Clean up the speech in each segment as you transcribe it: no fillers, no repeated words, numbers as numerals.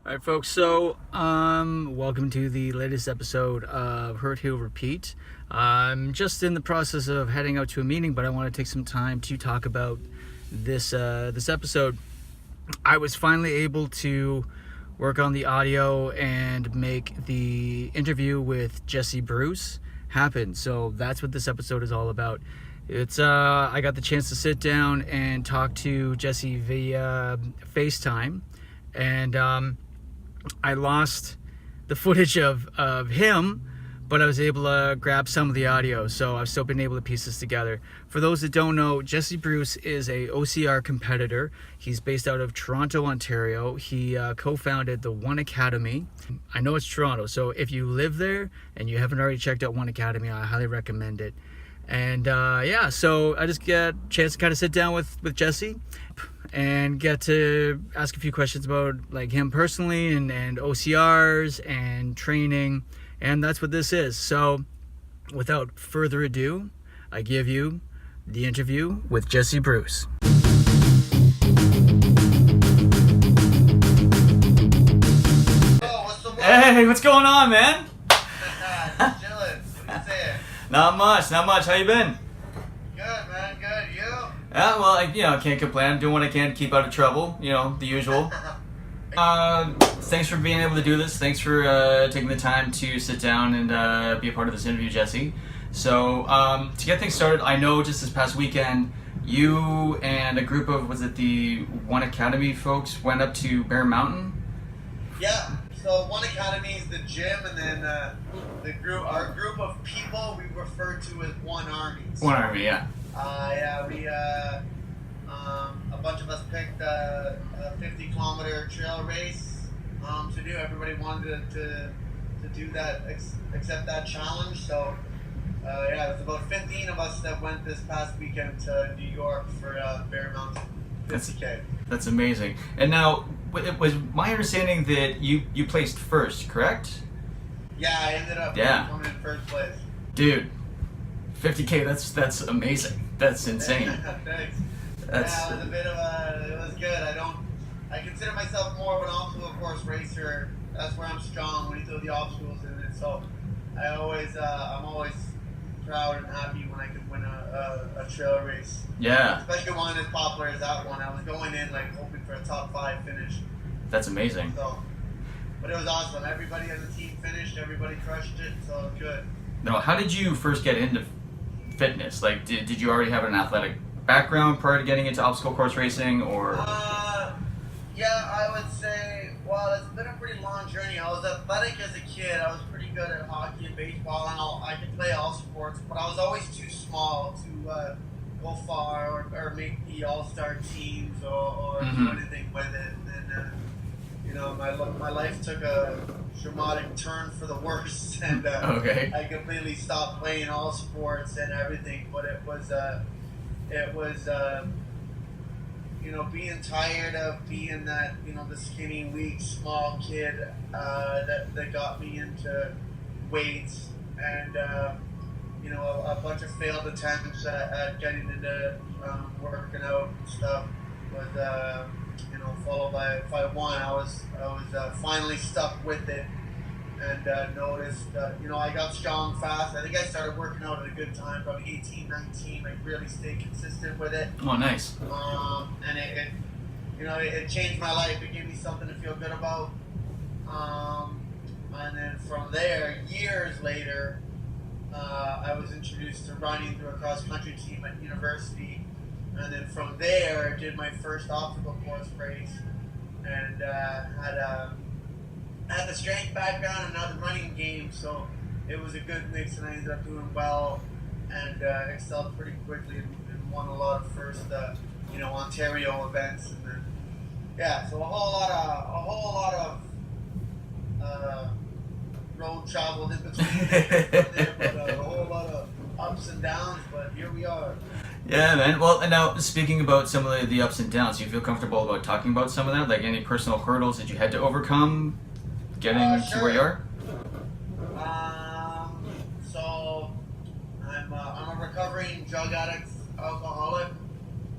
All right, folks. So, welcome to the latest episode of Hurt, Heal, Repeat. I'm just in the process of heading out to a meeting, but I want to take some time to talk about this episode. I was finally able to work on the audio and make the interview with Jesse Bruce happen. So that's what this episode is all about. It's I got the chance to sit down and talk to Jesse via FaceTime, and I lost the footage of him, but I was able to grab some of the audio, so I've still been able to piece this together. For those that don't know, Jesse Bruce is a OCR competitor. He's based out of Toronto, Ontario. He co-founded the One Academy. I know it's Toronto, so if you live there and you haven't already checked out One Academy, I highly recommend it. And so I just get a chance to kind of sit down with Jesse and get to ask a few questions about like him personally and OCRs and training, and that's what this is. So without further ado, I give you the interview with Jesse Bruce. Hey, what's going on, man? Just chilling. What are you saying? Not much. How you been? Good, man. Good. You? Yeah, well, I can't complain. I'm doing what I can to keep out of trouble. You know, the usual. Thanks for being able to do this. Thanks for taking the time to sit down and be a part of this interview, Jesse. So, to get things started, I know just this past weekend, you and a group of, was it the One Academy folks, went up to Bear Mountain? Yeah. So One Academy is the gym, and then our group of people we refer to as One Army. One Army, yeah. A bunch of us picked a 50-kilometer trail race to do. Everybody wanted to do that, accept that challenge. So it was about 15 of us that went this past weekend to New York for Bear Mountain 50K. That's amazing. And now, it was my understanding that you placed first, correct? Yeah, I ended up coming in first place. Dude, 50K, that's amazing. That's insane. Thanks. It That's was it was good. I consider myself more of an obstacle course racer. That's where I'm strong when you throw the obstacles in it. So I'm always proud and happy when I can win a trail race. Yeah. Especially one as popular as that one. I was going in like hoping for a top 5 finish. That's amazing. So, but it was awesome. Everybody on the team finished. Everybody crushed it. So it was good. Now, how did you first get into fitness? Like, did you already have an athletic background prior to getting into obstacle course racing, or? Yeah, I would say, well, it's been a pretty long journey. I was athletic as a kid. I was pretty good at hockey and baseball, and I could play all sports, but I was always too small to go far or make the all-star teams or do anything with it. And my life took a dramatic turn for the worse, and I completely stopped playing all sports and everything. But it was being tired of being that, the skinny, weak, small kid that got me into weights and, a bunch of failed attempts at getting into working out and stuff was, followed by if I won, I was finally stuck with it and noticed, I got strong fast. I think I started working out at a good time, probably 18, 19, like really stayed consistent with it. Oh, nice. And it changed my life. It gave me something to feel good about. And then from there, years later, I was introduced to running through a cross-country team at university. And then from there, I did my first obstacle course race and had the strength background and now the running game, so it was a good mix, and I ended up doing well and excelled pretty quickly and won a lot of first, Ontario events, and then so a whole lot of road traveled in between there, but a whole lot of ups and downs, but here we are. Yeah, man. Well, and now speaking about some of the ups and downs, do you feel comfortable about talking about some of that? Like any personal hurdles that you had to overcome getting to where you are? So I'm a recovering drug addict, alcoholic.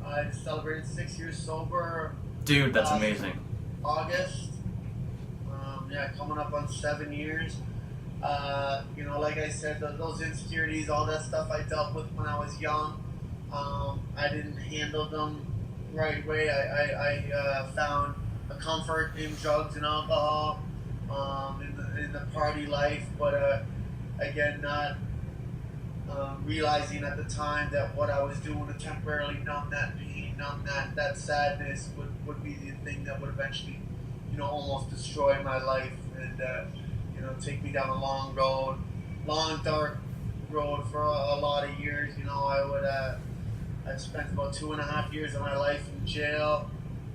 I celebrated 6 years sober. Dude, that's amazing. August. coming up on 7 years. Like I said, those insecurities, all that stuff I dealt with when I was young. I didn't handle them right way. I found a comfort in drugs and alcohol, in the party life, but again, not realizing at the time that what I was doing to temporarily numb that pain, numb that sadness would be the thing that would eventually, almost destroy my life and, take me down a long dark road for a lot of years. I spent about 2.5 years of my life in jail,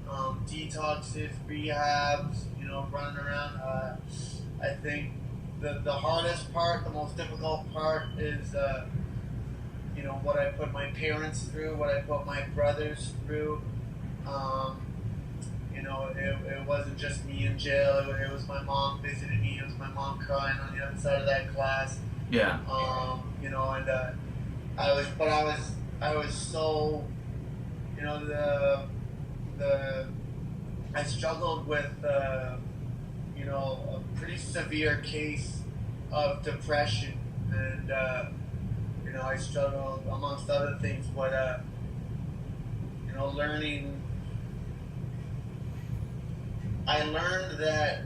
detoxes, rehabs, running around. I think the hardest part, the most difficult part is, what I put my parents through, what I put my brothers through. It wasn't just me in jail. It was my mom visiting me. It was my mom crying on the other side of that glass. Yeah. I was so, I struggled with, a pretty severe case of depression, and I struggled amongst other things, but I learned that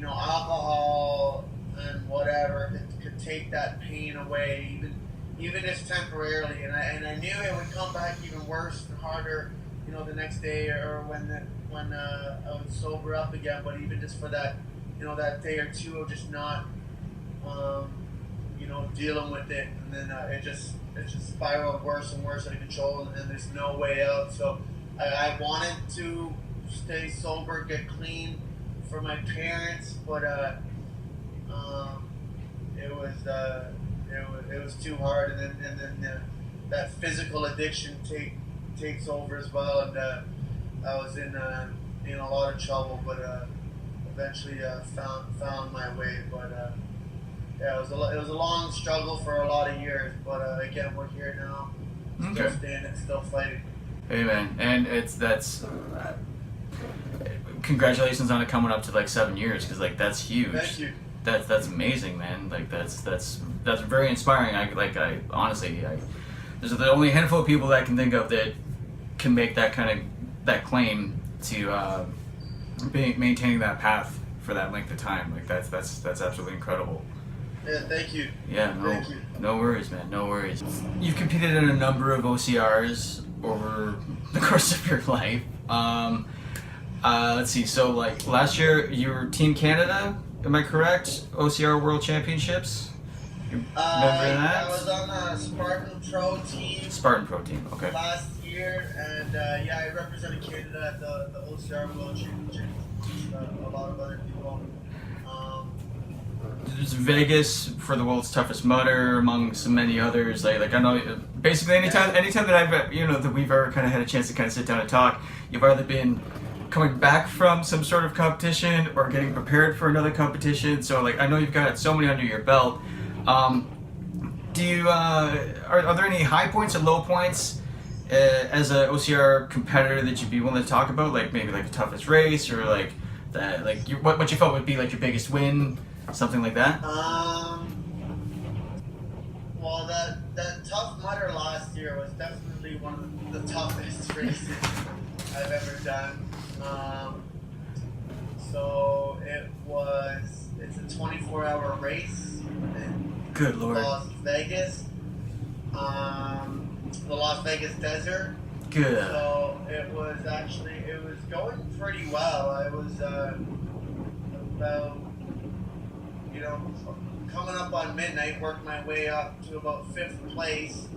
alcohol and whatever could take that pain away, even if temporarily, and I knew it would come back even worse and harder, the next day or when I would sober up again. But even just for that, that day or two of just not, dealing with it, and then it just spiraled worse and worse out of control, and there's no way out. So I wanted to stay sober, get clean for my parents, but it was too hard, and then that physical addiction takes over as well, and I was in a lot of trouble, but eventually found my way. But it was a long struggle for a lot of years, but again, we're here now, still standing, still fighting. Hey man, and congratulations on it coming up to like 7 years, because like that's huge. Thank you. That's amazing, man. Like that's very inspiring. There's only a handful of people that I can think of that can make that claim to maintaining that path for that length of time. Like that's absolutely incredible. Yeah, thank you. Yeah, Thank you. No worries, man. No worries. You've competed in a number of OCRs over the course of your life. Let's see. So, like last year, you were Team Canada. Am I correct? OCR World Championships. You remember that? I was on the Spartan Pro team. Spartan Pro team. Okay. Last year, and I represented Canada at the OCR World Championships. A lot of other people. There's Vegas for the world's toughest mudder, among so many others. Like I know, basically anytime that I've that we've ever kind of had a chance to kind of sit down and talk, you've either been coming back from some sort of competition or getting prepared for another competition. So like I know you've got so many under your belt. Do you are there any high points or low points as a OCR competitor that you'd be willing to talk about? Like maybe like the toughest race, or like that, like what you felt would be like your biggest win, something like that. Well, that tough mudder last year was definitely one of the toughest races I've ever done. So it's a 24-hour race in Good Lord. Las Vegas, the Las Vegas desert. Good. So it was going pretty well. I was about, coming up on midnight, worked my way up to about 5th place,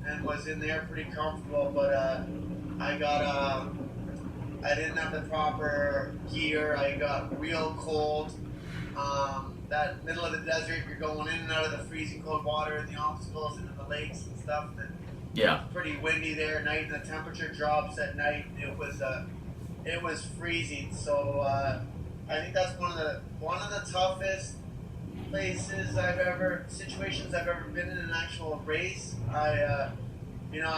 and was in there pretty comfortable. But I didn't have the proper gear. I got real cold. That middle of the desert, you're going in and out of the freezing cold water and the obstacles and the lakes and stuff. And Yeah. pretty windy there at night, and the temperature drops at night. It was freezing. So I think that's one of the toughest situations I've ever been in an actual race. I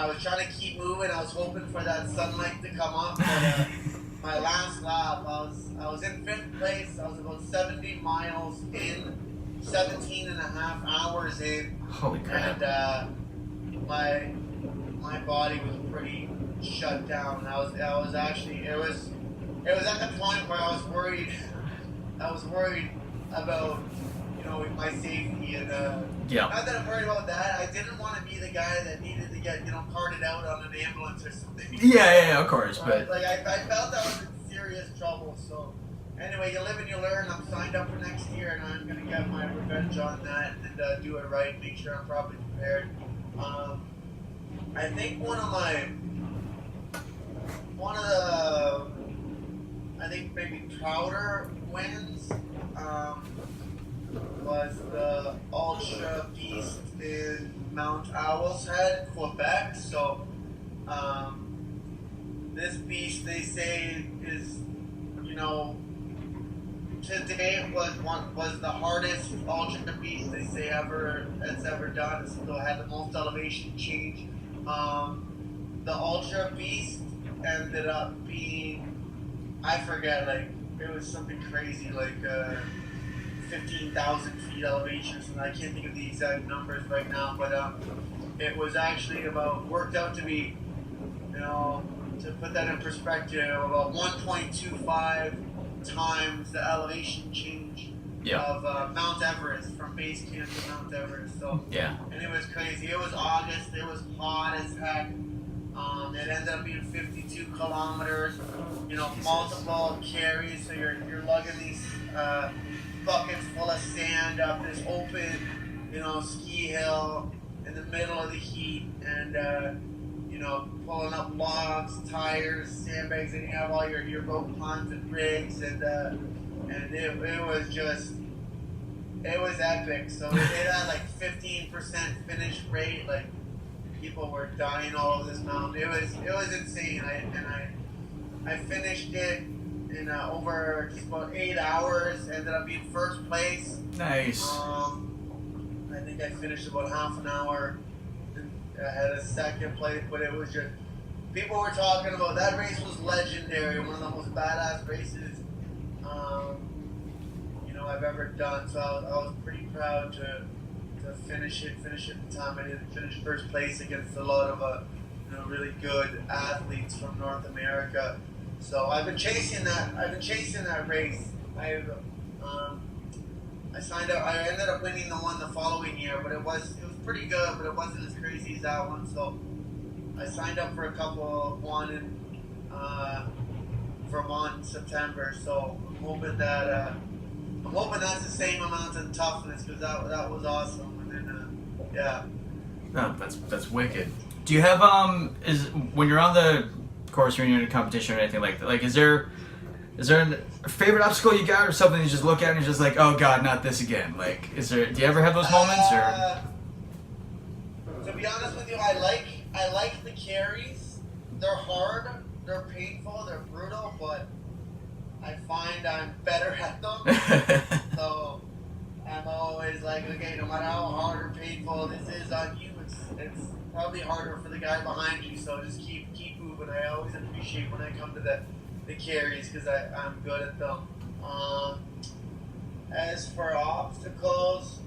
was trying to keep moving. I was hoping for that sunlight to come up, but my last lap, I was in 5th place. I was about 70 miles in, 17 and a half hours in. Holy crap. And my body was pretty shut down. I was actually, it was at the point where I was worried about, my safety, and not that I'm worried about that. I didn't want to be the guy that needed to get, carted out on an ambulance or something. Yeah, of course, but like I felt I was in serious trouble. So anyway, you live and you learn. I'm signed up for next year, and I'm gonna get my revenge on that and do it right. Make sure I'm properly prepared. I think I think maybe prouder wins was the Ultra Beast in Mount Owl's Head, Quebec. So this beast, they say, is, to date was the hardest Ultra Beast they say that's ever done. It's still had the most elevation change. The Ultra Beast ended up being, I forget, like, it was something crazy, like 15,000 feet elevation, and I can't think of the exact numbers right now, but it was actually worked out to be, to put that in perspective, about 1.25 times the elevation change of Mount Everest, from base camp to Mount Everest. So and it was crazy. It was August. It was hot as heck. It ended up being 52 kilometers. Multiple carries. So you're lugging these buckets full of sand up this open, ski hill in the middle of the heat, and pulling up logs, tires, sandbags, and you have all your rope ponds and rigs, and it was epic. So it had like 15% finish rate. Like, people were dying all over this mountain. It was insane. I finished it in over just about 8 hours. Ended up being first place. Nice. I think I finished about half an hour. I had a second place, but it was just, people were talking about that race was legendary, one of the most badass races I've ever done. So I was pretty proud to finish it the time I did. Finish first place against a lot of really good athletes from North America. So I've been chasing that race. I signed up. I ended up winning the one the following year, but it was pretty good, but it wasn't as crazy as that one. So I signed up for a couple, one in Vermont in September. So I'm hoping that's the same amount of toughness, because that was awesome. And then No, that's wicked. Do you have is when you're on the course or you're in a competition or anything like that? Like, is there a favorite obstacle you got, or something you just look at and you're just like, oh god, not this again? Like, do you ever have those moments, or? To be honest with you, I like the carries. They're hard, they're painful, they're brutal, but I find I'm better at them. So I'm always like, okay, no matter how hard or painful this is on you, it's probably harder for the guy behind you. So just keep moving. I always appreciate when I come to the carries, because I'm good at them. As for obstacles,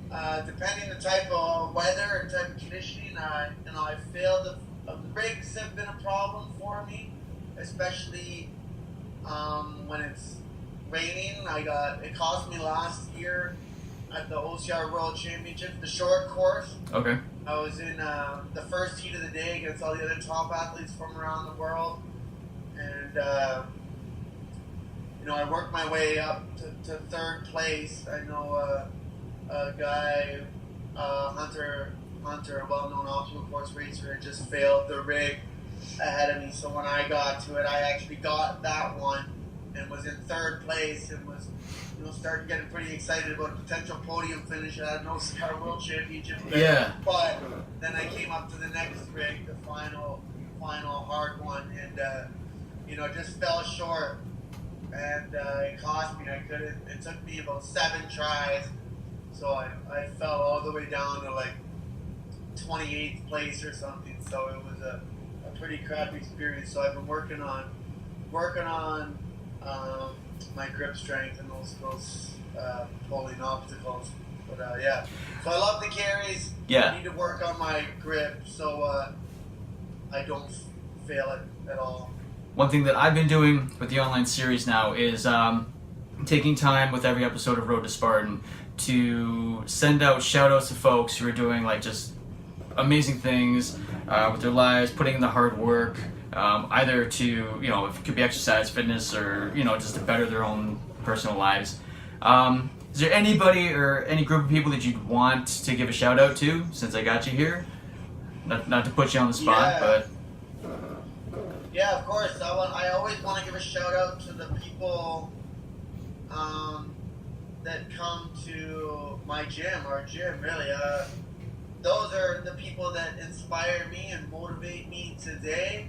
depending the type of weather and type of conditioning, I feel the rigs have been a problem for me, especially when it's raining. It cost me last year at the OCR World Championship, the short course. Okay. I was in the first heat of the day against all the other top athletes from around the world, and I worked my way up to third place. I know a guy, Hunter, a well-known obstacle course racer, had just failed the rig ahead of me. So when I got to it, I actually got that one and was in third place, and was started getting pretty excited about a potential podium finish at an OCR World Championship. Yeah. But then I came up to the next rig, the final hard one, and just fell short. And it cost me. It took me about 7 tries, so I fell all the way down to like 28th place or something. So it was a pretty crappy experience. So I've been working on working on my grip strength and those pulling obstacles. But yeah, so I love the carries. Yeah. I need to work on my grip so I don't fail it at all. One thing that I've been doing with the online series now is taking time with every episode of Road to Spartan to send out shout outs to folks who are doing like just amazing things with their lives, putting in the hard work, either to, you know, it could be exercise, fitness, or, you know, just to better their own personal lives. Is there anybody or any group of people that you'd want to give a shout out to since I got you here? Not to put you on the spot, but... Yeah, of course. I always want to give a shout out to the people that come to my gym, our gym, really. Those are the people that inspire me and motivate me today.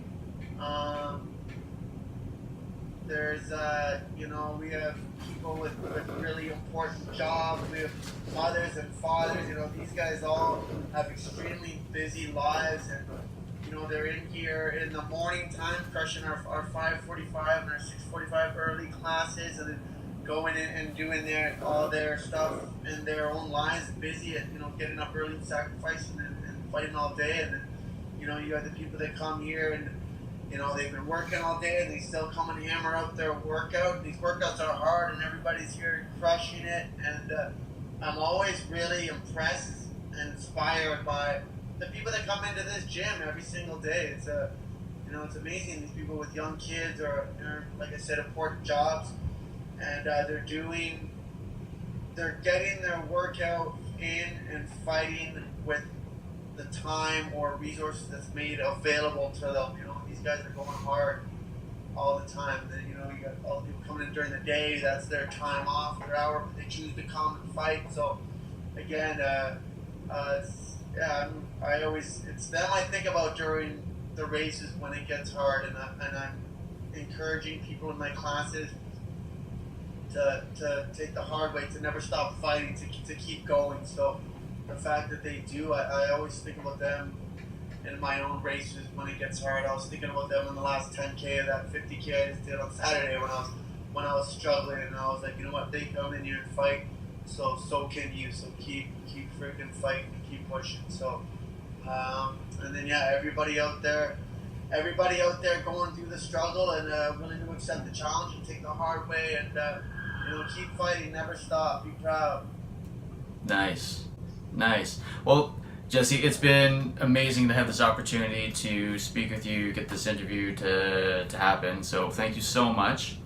There's, you know, we have people with really important jobs. We have mothers and fathers. You know, these guys all have extremely busy lives, and you know, they're in here in the morning time, crushing our 5:45 and our 6:45 early classes, and then going in and doing all their stuff in their own lives, busy and, you know, getting up early, sacrificing and fighting all day. And then, you know, you got the people that come here and, you know, they've been working all day and they still come and hammer out their workout. These workouts are hard and everybody's here crushing it. And I'm always really impressed and inspired by the people that come into this gym every single day. It's you know, it's amazing. These people with young kids or like I said, important jobs, and they're getting their workout in and fighting with the time or resources that's made available to them. You know, these guys are going hard all the time. And then, you know, you got all the people coming in during the day. That's their time off, their hour, but they choose to come and fight. So again, it's them I think about during the races when it gets hard, and I'm encouraging people in my classes to take the hard way, to never stop fighting, to keep going. So the fact that they do, I always think about them in my own races when it gets hard. I was thinking about them in the last 10K of that 50K I just did on Saturday when I was struggling, and I was like, you know what, they come in here and fight, so can you. So keep freaking fighting and keep pushing. So and then yeah, everybody out there going through the struggle and willing to accept the challenge and take the hard way, and you know, keep fighting, never stop, be proud. Nice. Well, Jesse, it's been amazing to have this opportunity to speak with you, get this interview to happen. So thank you so much.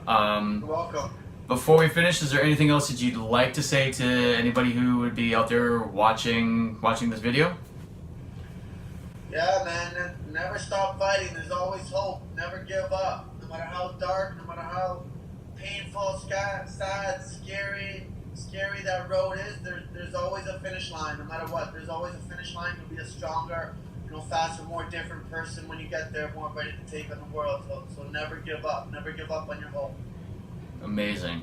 You're welcome. Before we finish, is there anything else that you'd like to say to anybody who would be out there watching this video? Yeah, man, never stop fighting. There's always hope. Never give up. No matter how dark, no matter how painful, sad, scary that road is, there's always a finish line. No matter what, there's always a finish line. You'll be a stronger, you know, faster, more different person when you get there, more ready to take on the world. So never give up. Never give up on your hope. Amazing.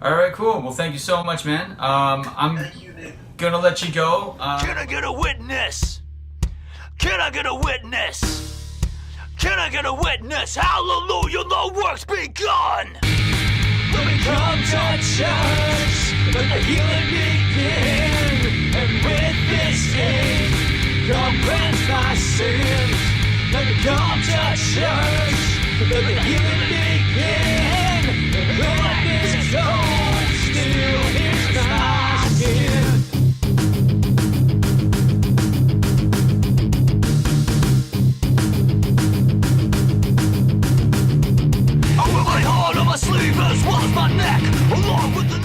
All right, cool. Well, thank you so much, man. Thank you, Nathan. Gonna let you go. Can I get a witness? Can I get a witness? Can I get a witness? Hallelujah, the work's begun. Let me come to church, let the healing begin. And with this age, God cleanse my sins. Let me come to church, let the healing begin. And let this cold still hits my skin. I wear my heart on my sleeve as well as my neck, along with the